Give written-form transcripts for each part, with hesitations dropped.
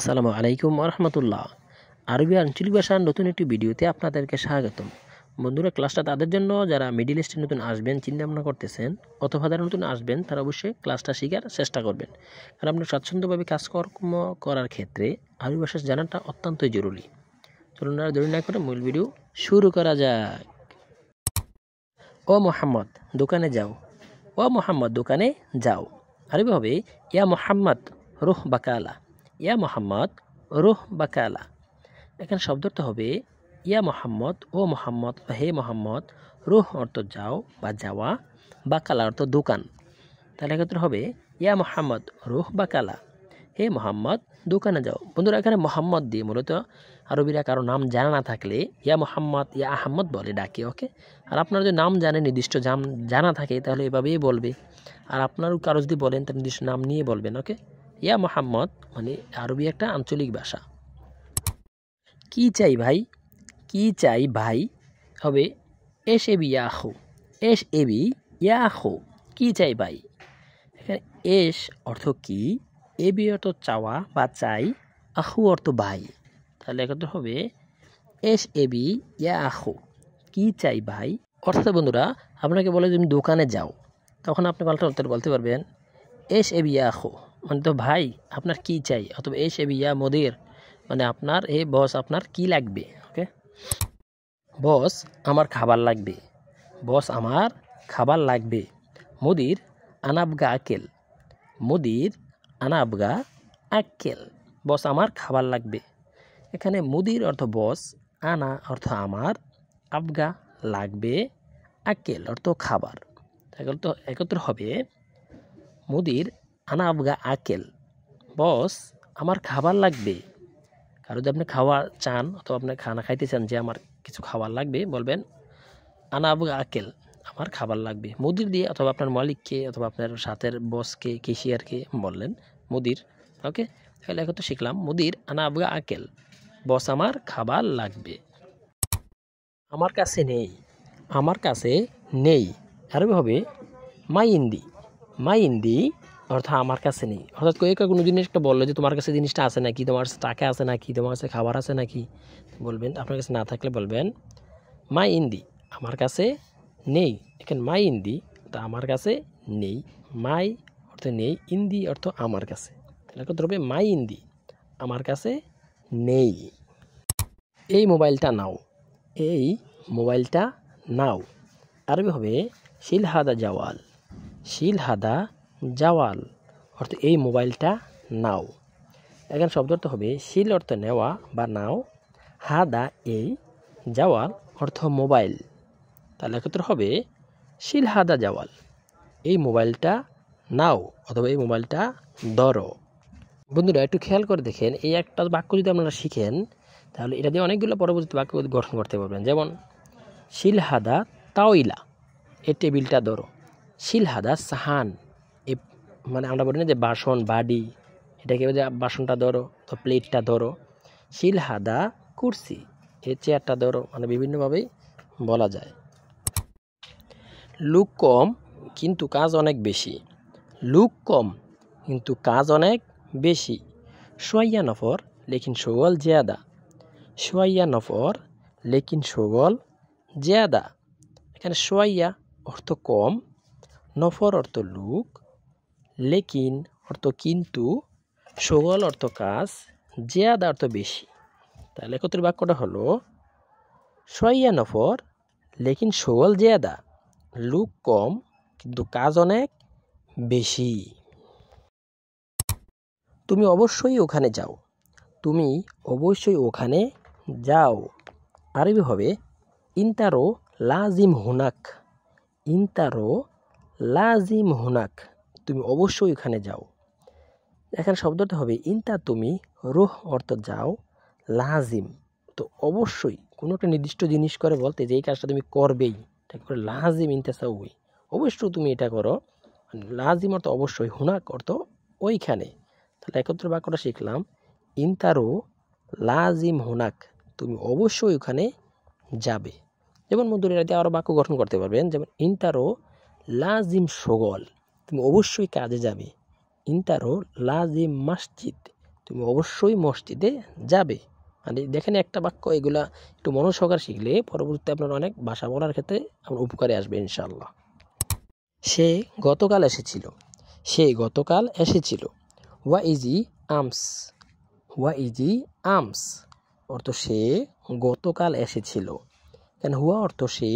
আসসালামু আলাইকুম রহমতুল্লাহ। আরবি আঞ্চলিক ভাষার নতুন একটি ভিডিওতে আপনাদেরকে স্বাগতম। বন্ধুরা, ক্লাসটা তাদের জন্য যারা মিডিল ইস্টে নতুন আসবেন, চিন্তা ভাবনা করতেছেন, অথবা যারা নতুন আসবেন তারা অবশ্যই ক্লাসটা শেখার চেষ্টা করবেন, কারণ আপনার স্বাচ্ছন্দ্যভাবে কাজকর্ম করার ক্ষেত্রে আরবি ভাষা জানাটা অত্যন্তই জরুরি। চলুন আর দেরি না করে মূল ভিডিও শুরু করা যাক। ও মোহাম্মদ দোকানে যাও। ও মোহাম্মদ দোকানে যাও। আরবি হবে ইয়া মোহাম্মদ রুহ বাকালা। ইয়া মোহাম্মদ রুহ বাকালা। এখানে শব্দটা হবে ইয়া মোহাম্মদ, ও মোহাম্মদ, হে মোহাম্মদ। রুহ অর্থ যাও বা যাওয়া, বাকালা অর্থ দোকান। তাহলে এক্ষেত্রে হবে ইয়া মোহাম্মদ রুহ বাকালা, হে মোহাম্মদ দোকানে যাও। বন্ধুরা, এখানে মোহাম্মদ দিয়ে মূলত আরবিরা কারো নাম জানা না থাকলে ইয়া মোহাম্মদ, ইয়া আহম্মদ বলে ডাকে, ওকে। আর আপনার যদি নাম জানে, নির্দিষ্ট জানা থাকে, তাহলে এভাবেই বলবে। আর আপনারও কারো যদি বলেন, তার নির্দিষ্ট নাম নিয়ে বলবেন, ওকে। ইয়া মোহাম্মদ মানে আরবি একটা আঞ্চলিক ভাষা। কি চাই ভাই? কি চাই ভাই হবে এস এবি ইয়াহু। এস এবি ইয়াহু, কি চাই ভাই। এখানে এস অর্থ কি, এবি অর্থ চাওয়া বা চাই, আহু অর্থ ভাই। তাহলে একত্র হবে এস এবি ইয়াহু, কি চাই ভাই। অর্থাৎ বন্ধুরা, আপনাকে বলে তুমি দোকানে যাও, তখন আপনি পাল্টা উত্তর বলতে পারবেন এস এবি ইয়াহু, মানে তো ভাই আপনার কি চাই, অথবা এস এবি ইয়া মদির, মানে আপনার এই বস আপনার কি লাগবে, ওকে। বস আমার খাবার লাগবে। বস আমার খাবার লাগবে। মুদির আনাবগা আকেল। মুদির আনাবগা আকেল, বস আমার খাবার লাগবে। এখানে মুদির অর্থ বস, আনা অর্থ আমার, আবগা লাগবে, আকেল অর্থ খাবার। একত্র হবে মুদির আনা আবগা আকেল, বস আমার খাবার লাগবে। কারো যদি আপনি খাওয়া চান, অথবা আপনি খানা খাইতে চান, যে আমার কিছু খাবার লাগবে, বলবেন আনা আবগা আকেল, আমার খাবার লাগবে। মুদির দিয়ে অথবা আপনার মালিককে, অথবা আপনার সাথের বসকে, কেশিয়ারকে বললেন মুদির, ওকে। তাহলে এখন তো শিখলাম মুদির আনা আবগা আকেল, বস আমার খাবার লাগবে। আমার কাছে নেই। আমার কাছে নেই আরবি হবে মাই ইন্দি। মাই ইন্দি অর্থাৎ আমার কাছে নেই। অর্থাৎ কোনো জিনিস একটা বললো যে তোমার কাছে জিনিসটা আছে নাকি, তোমার কাছে টাকা আছে নাকি, তোমার কাছে খাবার আছে নাকি, বলবেন আপনার কাছে না থাকলে বলবেন মাই ইন্দি, আমার কাছে নেই। এখানে মাই ইন্দি তা আমার কাছে নেই। মাই অর্থ নেই, ইন্দি অর্থ আমার কাছে। তাহলে কত হবে মাই ইন্দি, আমার কাছে নেই। এই মোবাইলটা নাও। এই মোবাইলটা নাও আরবি হবে শিল হাদা জাওয়াল। শিল হাদা জাওয়াল অর্থ এই মোবাইলটা নাও। এখানে শব্দটা হবে শিল অর্থ নেওয়া বা নাও, হাদা এই, জাওয়াল অর্থ মোবাইল। তাহলে একত্র হবে শিল হাদা জাওয়াল, এই মোবাইলটা নাও, অথবা এই মোবাইলটা ধরো। বন্ধুরা, একটু খেয়াল করে দেখেন, এই একটা বাক্য যদি আপনারা শিখেন, তাহলে এটা দিয়ে অনেকগুলো পরবর্তী বাক্য গঠন করতে পারবেন। যেমন শিল হাদা তাওইলা, এই টেবিলটা ধরো। শিল হাদা সাহান, এ মানে আমরা বলি না যে বাসন বাড়ি, এটাকে যে বাসনটা ধরো, তো প্লেটটা ধরো। শিল হাদা কুরসি, এই চেয়ারটা ধরো, মানে বিভিন্নভাবেই বলা যায়। লোক কম কিন্তু কাজ অনেক বেশি। লোক কম কিন্তু কাজ অনেক বেশি। শোয়াইয়া নফর লেকিন শোগল জিয়াদা। শোয়াইয়া নফর লেকিন শোগল জিয়াদা। এখানে শোয়াইয়া অর্থ কম, নফর অর্থ লোক, লেকিন অর্থ কিন্তু, শোগল অর্থ কাজ, জিয়াদা অর্থ বেশি। তাহলে একত্র বাক্যটা হলো শোয়াইয়া নফর লেকিন শোগল জিয়াদা, লোক কম কিন্তু কাজ অনেক বেশি। তুমি অবশ্যই ওখানে যাও। তুমি অবশ্যই ওখানে যাও আরবি হবে ইনতারো লাজিম হুনাক। ইনতারো লাজিম হুনাক, তুমি অবশ্যই ওখানে যাও। এখানে শব্দটা হবে ইনতা তুমি, রুহ অর্থ যাও, লাজিম তো অবশ্যই কোনো একটা নির্দিষ্ট জিনিস করে বলতে যে এই কাজটা তুমি করবেই, এটা করে লাজিম ইনতাসাউই, অবশ্যই তুমি এটা করো। লাজিম অর্থ অবশ্যই, হুনাক অর্থ ওইখানে। তাহলে একত্র বাক্যটা শিখলাম ইনতারো লাজিম হুনাক, তুমি অবশ্যই ওখানে যাবে। যেমন মধ্যে এটাতে আরও বাক্য গঠন করতে পারবেন, যেমন ইনতারো লাজিম শোগল, তুমি অবশ্যই কাজে যাবে। ইনতারো লাজিম মসজিদ, তুমি অবশ্যই মসজিদে যাবে। মানে দেখেন একটা বাক্য, এগুলা একটু মনোসহকারে শিখলে পরবর্তীতে আপনার অনেক ভাষা বলার ক্ষেত্রে আপনার উপকারে আসবে ইনশাআল্লাহ। সে গতকাল এসেছিল, সে গতকাল এসেছিল। হোয়া ইজি আমস, হোয়া ইজি আমস অর্থ সে গতকাল এসেছিল। কেন হুয়া অর্থ সে,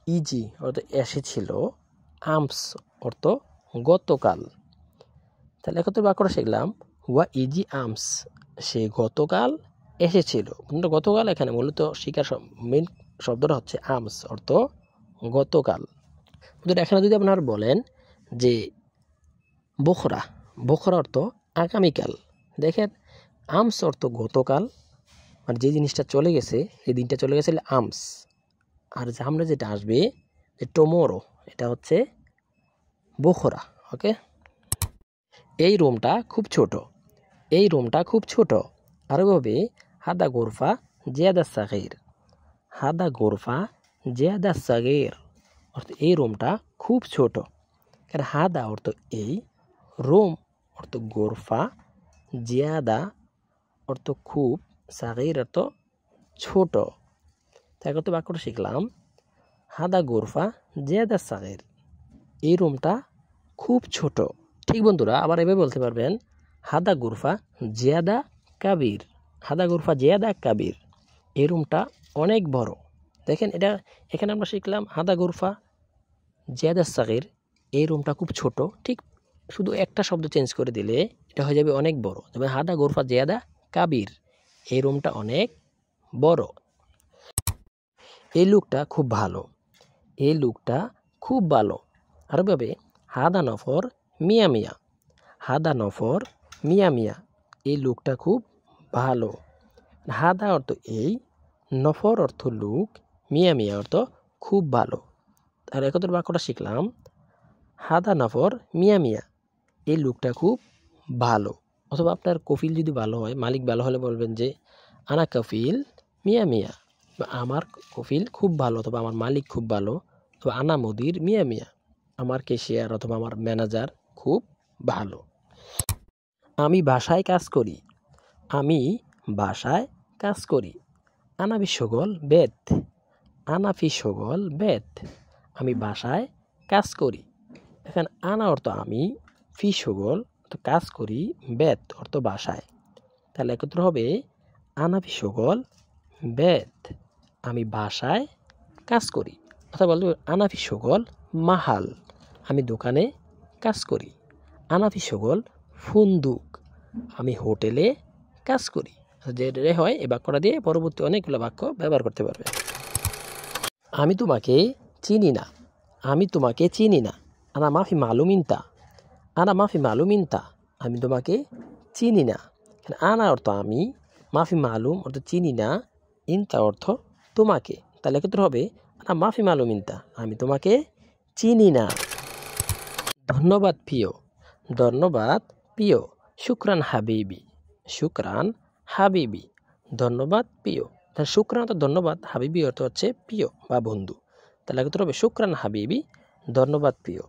ইজি অর্থ এসেছিল, আমস অর্থ গতকাল। তাহলে একত্র বাক্যটা শিখলাম, হুয়া ইজি আমস সে গতকাল এসেছিল। গতকাল এখানে মূলত শিকার মেন শব্দটা হচ্ছে আমস অর্থ গতকাল। এখানে যদি আপনার বলেন যে বখরা, বখরা অর্থ আগামীকাল। দেখেন আমস অর্থ গতকাল, মানে যে জিনিসটা চলে গেছে, এই দিনটা চলে গেছে আমস। আর সামনে যেটা আসবে যে টুমরো, এটা হচ্ছে বখরা। ওকে, এই রুমটা খুব ছোট, এই রুমটা খুব ছোট। আরও হবে হাদা গোরফা জিয়াদা সাগীর, হাদা গোরফা জিয়াদা সাগীর অর্থ এই রুমটা খুব ছোট। কারণ হাদা অর্থ এই, রুম অর্থ গোরফা, জিয়াদা অর্থ খুব, সাগীর অর্থ ছোট। তাই কত বাক্যটা শিখলাম, হাদা গোরফা জিয়াদা সাগীর এই রুমটা খুব ছোট। ঠিক বন্ধুরা, আবার এভাবে বলতে পারবেন হাদা গোরফা জিয়াদা কাবির, হাদা গোরফা জিয়াদা কাবির এই রুমটা অনেক বড়। দেখেন এটা এখানে আমরা শিখলাম হাদা গোরফা জিয়াদা সাগীর এই রুমটা খুব ছোট। ঠিক শুধু একটা শব্দ চেঞ্জ করে দিলে এটা হয়ে যাবে অনেক বড়। তবে হাদা গোরফা জিয়াদা কাবির এই রুমটা অনেক বড়। এই লোকটা খুব ভালো, এই লোকটা খুব ভালো। আরভাবে হাদা নফর মিয়া মিয়া, হাদা নফর মিয়া মিয়া এই লোকটা খুব ভালো। হাদা অর্থ এই, নফর অর্থ লোক, মিয়া মিয়া অর্থ খুব ভালো। আর একত্র বাক্যটা শিখলাম, হাদা নফর মিয়া মিয়া এই লোকটা খুব ভালো। অথবা আপনার কফিল যদি ভালো হয়, মালিক ভালো হলে বলবেন যে আনা কফিল মিয়া মিয়া, আমার কফিল খুব ভালো, অথবা আমার মালিক খুব ভালো, অথবা আনা মুদির মিয়া মিয়া আমার ক্যাশিয়ার অথবা আমার ম্যানেজার খুব ভালো। আমি বাসায় কাজ করি, আমি বাসায় কাজ করি। আনা বিশ্বগল বেত, আনা ফিসগল বেত আমি বাসায় কাজ করি। এখানে আনা অর্থ আমি, ফিসগল অর্থ কাজ করি, বেত অর্থ বাসায়। তাহলে একত্র হবে আনা ফিসগল বেত আমি বাসায় কাজ করি। অথবা বলতে আনা ফিসগল মাহাল আমি দোকানে কাজ করি। আনা ফিসগল ফুন্দুক আমি হোটেলে কাজ করি। যে রে হয় এই বাক্যটা দিয়ে পরবর্তী অনেকগুলো বাক্য ব্যবহার করতে পারবে। আমি তোমাকে চিনি না, আমি তোমাকে চিনি না। আনা মাফি মালুমিনতা, আনা মাফি মালুমিনতা আমি তোমাকে চিনি না। আনা অর্থ আমি, মাফি মালুম অর্থ চিনি না, ইনতা অর্থ তোমাকে। তাহলে ক্ষেত্রে হবে আনা মাফি মালুমিনতা আমি তোমাকে চিনি না। ধন্যবাদ প্রিয়, ধন্যবাদ প্রিয়। শুকরান হাবিবি, শুকরান হাবিবি ধন্যবাদ প্রিয়। তাহলে শুকরান অর্থ ধন্যবাদ, হাবিবি অর্থ হচ্ছে প্রিয় বা বন্ধু। তাহলে ক্ষেত্রে হবে শুকরান হাবিবি ধন্যবাদ প্রিয়।